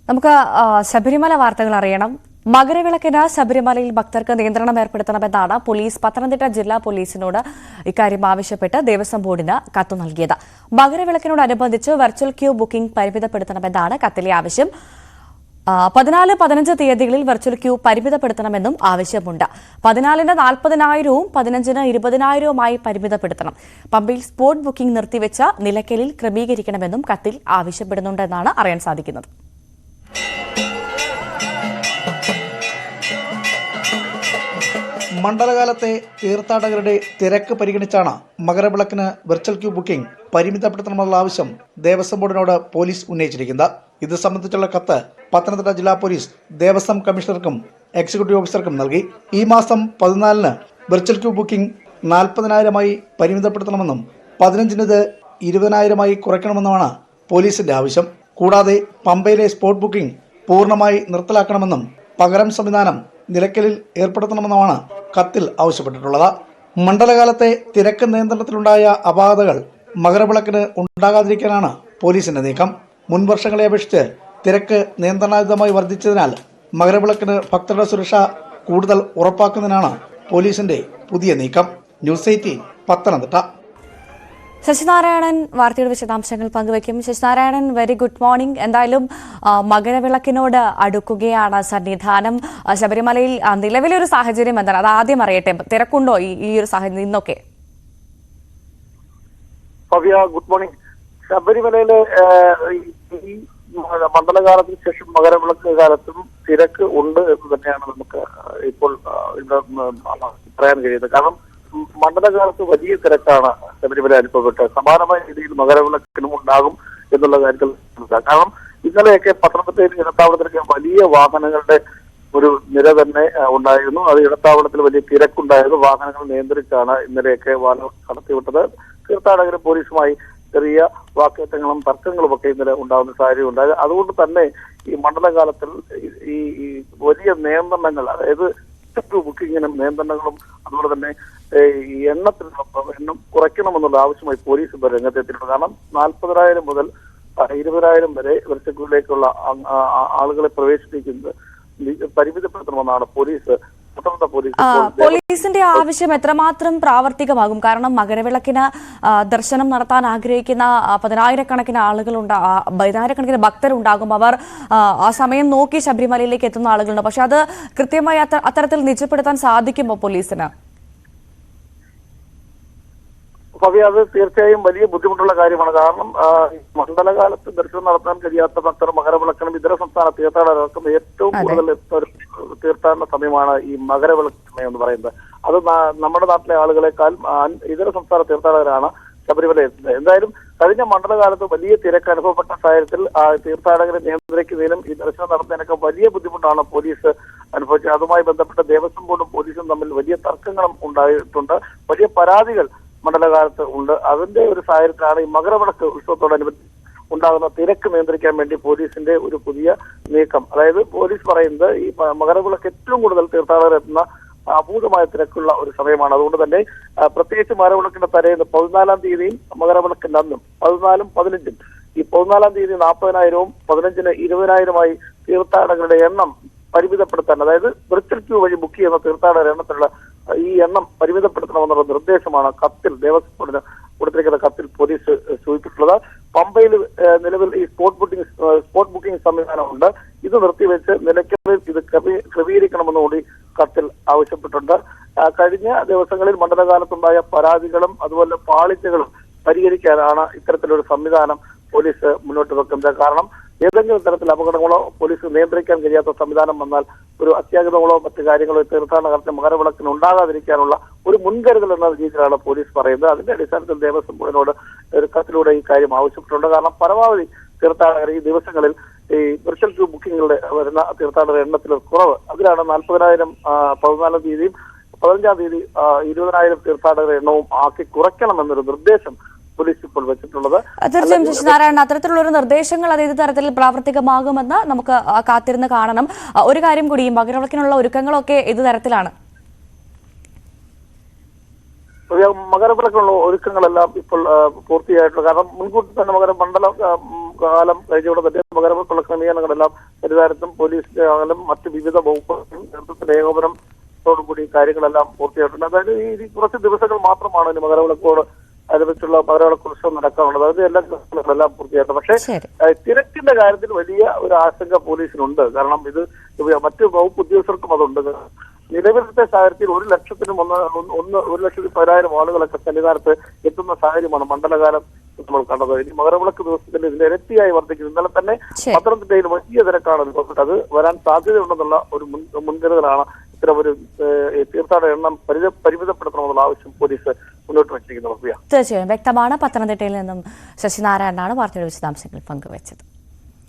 നമുക്ക് ശബരിമല വാർത്തകൾ അറിയണം. മകരവിളക്കിന് ശബരിമലയിൽ ഭക്തർക്ക് നിയന്ത്രണം ഏർപ്പെടുത്തണമെന്നാണ് പോലീസ് പത്തനംതിട്ട ജില്ലാ പോലീസിനോട് ഇക്കാര്യം ആവശ്യപ്പെട്ട് ദേവസ്വം ബോർഡിന് കത്ത് നൽകിയത്. മകരവിളക്കിനോടനുബന്ധിച്ച് വെർച്വൽ ക്യൂ ബുക്കിംഗ് പരിമിതപ്പെടുത്തണമെന്നാണ് കത്തിലെ ആവശ്യം. 14-15 തീയതികളിൽ വെർച്വൽ ക്യൂ പരിമിതപ്പെടുത്തണമെന്നും ആവശ്യമുണ്ട്. 14-ന് 40,000-ഉം 15-ന് 20,000-ഉമായി പരിമിതപ്പെടുത്തണം. പമ്പയിൽ സ്പോട്ട് ബുക്കിംഗ് നിർത്തിവെച്ച നിലയ്ക്കലിൽ ക്രമീകരിക്കണമെന്നും കത്തിൽ ആവശ്യപ്പെടുന്നുണ്ടെന്നാണ് അറിയാൻ സാധിക്കുന്നത്. മണ്ഡലകാലത്തെ തീർത്ഥാടകരുടെ തിരക്ക് പരിഗണിച്ചാണ് മകരവിളക്കിന് വെർച്വൽ ക്യൂ ബുക്കിംഗ് പരിമിതപ്പെടുത്തണമെന്നുള്ള ആവശ്യം ദേവസ്വം ബോർഡിനോട് പോലീസ് ഉന്നയിച്ചിരിക്കുന്നത്. ഇത് സംബന്ധിച്ചുള്ള കത്ത് പത്തനംതിട്ട ജില്ലാ പോലീസ് ദേവസ്വം കമ്മീഷണർക്കും എക്സിക്യൂട്ടീവ് ഓഫീസർക്കും നൽകി. ഈ മാസം 14-ന് വെർച്വൽ ക്യൂ ബുക്കിംഗ് 40,000-മായി പരിമിതപ്പെടുത്തണമെന്നും 15-ന് ഇത് 20,000-മായി കുറയ്ക്കണമെന്നുമാണ് പോലീസിന്റെ ആവശ്യം. കൂടാതെ പമ്പയിലെ സ്പോട്ട് ബുക്കിംഗ് പൂർണ്ണമായി നിർത്തലാക്കണമെന്നും പകരം സംവിധാനം നിലയ്ക്കലിൽ ഏർപ്പെടുത്തണമെന്നുമാണ് കത്തിൽ ആവശ്യപ്പെട്ടിട്ടുള്ളത്. മണ്ഡലകാലത്തെ തിരക്ക് നിയന്ത്രണത്തിലുണ്ടായ അപാകതകൾ മകരവിളക്കിന് ഉണ്ടാകാതിരിക്കാനാണ് പോലീസിന്റെ നീക്കം. മുൻ വർഷങ്ങളെ അപേക്ഷിച്ച് തിരക്ക് നിയന്ത്രണാതീതമായി വർദ്ധിച്ചതിനാൽ മകരവിളക്കിന് ഭക്തരുടെ സുരക്ഷ കൂടുതൽ ഉറപ്പാക്കുന്നതിനാണ് പോലീസിന്റെ പുതിയ നീക്കം. ന്യൂസ് 18 പത്തനംതിട്ട. ശശിനാരായണൻ വാർത്തയുടെ വിശദാംശങ്ങൾ പങ്കുവയ്ക്കും. Sasinarayanan, very good morning. എന്തായാലും മകരവിളക്കിനോട് അടുക്കുകയാണ് സന്നിധാനം. ശബരിമലയിൽ നിലവിലൊരു സാഹചര്യം എന്താണ്, അത് ആദ്യം അറിയട്ടെ. തിരക്കുണ്ടോ ഈ ഒരു സാഹചര്യം ഇന്നൊക്കെ? Good morning. ശബരിമലയിലെ ഈ മണ്ഡലകാലത്തിന് ശേഷം മകരവിളക്ക് കാലത്തും തിരക്ക് ഉണ്ട് എന്ന് തന്നെയാണ് നമുക്ക് ഇപ്പോൾ പറയാൻ കഴിയുന്നത്. കാരണം മണ്ഡലകാലത്ത് വലിയ തിരക്കാണ് ശബരിമല അനുഭവപ്പെട്ടത്. സമാനമായ രീതിയിൽ മകരവിളക്കിനും ഉണ്ടാകും എന്നുള്ള കാര്യത്തിൽ. കാരണം ഇന്നലെയൊക്കെ പത്തനംതിട്ടയിൽ ഇടത്താവളത്തിലൊക്കെ വലിയ വാഹനങ്ങളുടെ ഒരു നിര തന്നെ ഉണ്ടായിരുന്നു. അത് ഇടത്താവളത്തിൽ വലിയ തിരക്കുണ്ടായിരുന്നു. വാഹനങ്ങൾ നിയന്ത്രിച്ചാണ് ഇന്നലെയൊക്കെ വാഹനം കടത്തിവിട്ടത്. തീർത്ഥാടകരും പോലീസുമായി ചെറിയ വാക്കേറ്റങ്ങളും തർക്കങ്ങളും ഒക്കെ ഇന്നലെ ഉണ്ടാകുന്ന സാഹചര്യം ഉണ്ടായത്. അതുകൊണ്ട് തന്നെ ഈ മണ്ഡലകാലത്തിൽ ഈ വലിയ നിയന്ത്രണങ്ങൾ, അതായത് ബുക്കിങ്ങിനും നിയന്ത്രണങ്ങളും അതുപോലെ തന്നെ ഈ എണ്ണം കുറയ്ക്കണമെന്നുള്ള ആവശ്യമായി പോലീസ് ഇപ്പോൾ രംഗത്തെത്തിയിട്ടുണ്ട്. കാരണം 40,000 മുതൽ 20,000 വരെ വെർച്വലിലേക്കുള്ള ആളുകളെ പ്രവേശിപ്പിക്കുന്നത് പരിമിതപ്പെടുത്തണമെന്നാണ് പോലീസിന്റെ ആവശ്യം എത്രമാത്രം പ്രാവർത്തികമാകും? കാരണം മകരവിളക്കിന് ദർശനം നടത്താൻ ആഗ്രഹിക്കുന്ന 10,000-കണക്കിന് ആളുകളുണ്ട്, 10,000-കണക്കിന് ഭക്തരുണ്ടാകും. അവർ ആ സമയം നോക്കി ശബരിമലയിലേക്ക് എത്തുന്ന ആളുകളുണ്ട്. പക്ഷെ അത് കൃത്യമായി അത്തരത്തിൽ നിജപ്പെടുത്താൻ സാധിക്കുമോ പോലീസിന്? അത് തീർച്ചയായും വലിയ ബുദ്ധിമുട്ടുള്ള കാര്യമാണ്. കാരണം മണ്ഡലകാലത്ത് ദർശനം നടത്താൻ കഴിയാത്ത ഭക്തർ മകരവിളക്കിനും ഇതര സംസ്ഥാന തീർത്ഥാടകർക്കും ഏറ്റവും കൂടുതൽ തീർത്ഥാടന സമയമാണ് ഈ മകരവിളക്ക് സമയം എന്ന് പറയുന്നത്. അത് നമ്മുടെ നാട്ടിലെ ആളുകളെക്കാൾ ഇതര സംസ്ഥാന തീർത്ഥാടകരാണ് ശബരിമല എത്തുന്നത്. എന്തായാലും കഴിഞ്ഞ മണ്ഡലകാലത്ത് വലിയ തിരക്ക് അനുഭവപ്പെട്ട സാഹചര്യത്തിൽ തീർത്ഥാടകരെ നിയന്ത്രിക്കുന്നതിനും ഈ ദർശനം നടത്തുന്നതിനൊക്കെ വലിയ ബുദ്ധിമുട്ടാണ് പോലീസ് അനുഭവിച്ചത്. അതുമായി ബന്ധപ്പെട്ട് ദേവസ്വം ബോർഡും പോലീസും തമ്മിൽ വലിയ തർക്കങ്ങളും ഉണ്ടായിട്ടുണ്ട്. വലിയ പരാതികൾ മണ്ഡലകാലത്ത് ഉണ്ട്. അതിന്റെ ഒരു സാഹചര്യത്തിലാണ് ഈ മകരവിളക്ക് ഉത്സവത്തോടനുബന്ധിച്ച് ഉണ്ടാകുന്ന തിരക്ക് നിയന്ത്രിക്കാൻ വേണ്ടി പോലീസിന്റെ ഒരു പുതിയ നീക്കം. അതായത് പോലീസ് പറയുന്നത് ഈ മകരവിളക്ക് ഏറ്റവും കൂടുതൽ തീർത്ഥാടകർ എത്തുന്ന അഭൂതമായ തിരക്കുള്ള ഒരു സമയമാണ്. അതുകൊണ്ട് തന്നെ പ്രത്യേകിച്ച് മകരവിളക്കിന്റെ തലേന്ന് 14-ാം തീയതിയും മകരവിളക്കിന്റെ അന്നും 14-ഉം 15-ഉം ഈ 14-ാം തീയതി 40,000-ഉം 15-ന് 20,000-മായി തീർത്ഥാടകരുടെ എണ്ണം പരിമിതപ്പെടുത്താൻ, അതായത് വെർച്വൽ ക്യൂ വഴി ബുക്ക് ചെയ്യുന്ന തീർത്ഥാടകരുടെ എണ്ണത്തിലുള്ള ഈ എണ്ണം പരിമിതപ്പെടുത്തണമെന്നുള്ള നിർദ്ദേശമാണ് കത്തിൽ ദേവസ്വം ബോർഡിന് കൊടുത്തിരിക്കുന്ന കത്തിൽ പോലീസ് സൂചിപ്പിച്ചിട്ടുള്ളത്. പമ്പയിൽ നിലവിൽ ഈ സ്പോട്ട് ബുക്കിംഗ് സംവിധാനമുണ്ട്. ഇത് നിർത്തിവെച്ച് നിലയ്ക്കലിൽ ഇത് ക്രമീകരിക്കണമെന്നുകൂടി കത്തിൽ ആവശ്യപ്പെട്ടിട്ടുണ്ട്. കഴിഞ്ഞ ദിവസങ്ങളിൽ മണ്ഡലകാലത്തുണ്ടായ പരാതികളും അതുപോലെ പാളിച്ചകളും പരിഹരിക്കാനാണ് ഇത്തരത്തിലൊരു സംവിധാനം പോലീസ് മുന്നോട്ട് വെക്കുന്നത്. കാരണം ഏതെങ്കിലും തരത്തിൽ അപകടങ്ങളോ പോലീസ് നിയന്ത്രിക്കാൻ കഴിയാത്ത സംവിധാനം വന്നാൽ ഒരു അത്യാഹിതങ്ങളോ മറ്റു കാര്യങ്ങളോ തീർത്ഥാടന കാലത്ത് മകരവിളക്കിന് ഉണ്ടാകാതിരിക്കാനുള്ള ഒരു മുൻകരുതൽ എന്ന രീതിയിലാണ് പോലീസ് പറയുന്നത്. അതിന്റെ അടിസ്ഥാനത്തിൽ ദേവസ്വം ബോർഡിനോട് ഒരു കത്തിലൂടെ ഈ കാര്യം ആവശ്യപ്പെട്ടിട്ടുണ്ട്. കാരണം പരമാവധി തീർത്ഥാടകർ ഈ ദിവസങ്ങളിൽ ഈ വെർച്വൽ ക്യൂ ബുക്കിങ്ങുകളുടെ വരുന്ന തീർത്ഥാടകരുടെ എണ്ണത്തിൽ കുറവ്. അതിലാണ് 40,000 14-ാം തീയതിയും 15-ാം തീയതി 20,000 തീർത്ഥാടകരുടെ എണ്ണവും ആക്കി കുറയ്ക്കണമെന്നൊരു നിർദ്ദേശം പോലീസ് ഇപ്പോൾ വെച്ചിട്ടുള്ളത്. തീർച്ചയായും ശശിനാരായണൻ, അത്തരത്തിലുള്ള ഒരു നിർദ്ദേശങ്ങൾ അത് ഏത് തരത്തിൽ പ്രാവർത്തികമാകുമെന്ന് നമുക്ക് കാത്തിരുന്ന് കാണണം. ഒരു കാര്യം കൂടി, മകരവിളക്കിനുള്ള ഒരുക്കങ്ങളൊക്കെ ഏത് തരത്തിലാണ്? മകരവിളക്കിനുള്ള ഒരുക്കങ്ങളെല്ലാം ഇപ്പോൾ പൂർത്തിയായിട്ടുണ്ട്. കാരണം മുൻകൂട്ടി തന്നെ കാലം കഴിഞ്ഞുകൊണ്ട് തന്നെ മകരവിളക്കുള്ള ക്രമീകരണങ്ങളെല്ലാം പരിതാരത്തും പോലീസിലും മറ്റ് വിവിധ വകുപ്പുകളും നേതൃത്വത്തിന്റെ ഏകോപനത്തോടുകൂടി കാര്യങ്ങളെല്ലാം പൂർത്തിയായിട്ടുണ്ട്. അതായത് ഈ കുറച്ച് ദിവസങ്ങൾ മാത്രമാണ് ഇനി മകരവിളക്കോട് അനുബന്ധിച്ചുള്ള മകരവിളക്ക് ഉത്സവം നടക്കാനുള്ളത്. അതായത് എല്ലാ ദിവസങ്ങളെല്ലാം പൂർത്തിയായിട്ടുണ്ട്. പക്ഷേ തിരക്കിന്റെ കാര്യത്തിൽ വലിയ ഒരു ആശങ്ക പോലീസിനുണ്ട്. കാരണം ഇത് മറ്റ് വകുപ്പ് ഉദ്യോഗസ്ഥർക്കും അതുണ്ട്. നിലവിലത്തെ സാഹചര്യത്തിൽ 1,10,10,000 ആളുകളൊക്കെ സന്നിധാനത്ത് എത്തുന്ന സാഹചര്യമാണ് മണ്ഡലകാലം നമ്മൾ കണ്ടത്. ഇനി മകരവിളക്ക് ദിവസത്തിൽ ഇതിന്റെ ഇരട്ടിയായി വർദ്ധിക്കുന്നു. ഇന്നലെ തന്നെ പത്തനംതിട്ടയിൽ വലിയ തിരക്കാണ് അനുഭവപ്പെട്ടത്. അത് വരാൻ സാധ്യതയുണ്ടെന്നുള്ള ഒരു മുൻകരുതലാണ് ഇത്തരമൊരു തീർത്ഥാടന എണ്ണം പരിമിതപ്പെടുത്തണമെന്നുള്ള ആവശ്യം പോലീസ് മുന്നോട്ട് വച്ചിരിക്കുന്നത്. തീർച്ചയായും വ്യക്തമാണ്. പത്തനംതിട്ടയിൽ നിന്നും ശശിനാരായണനാണ് വാർത്തയുടെ വിശദാംശങ്ങൾ പങ്കുവച്ചത്.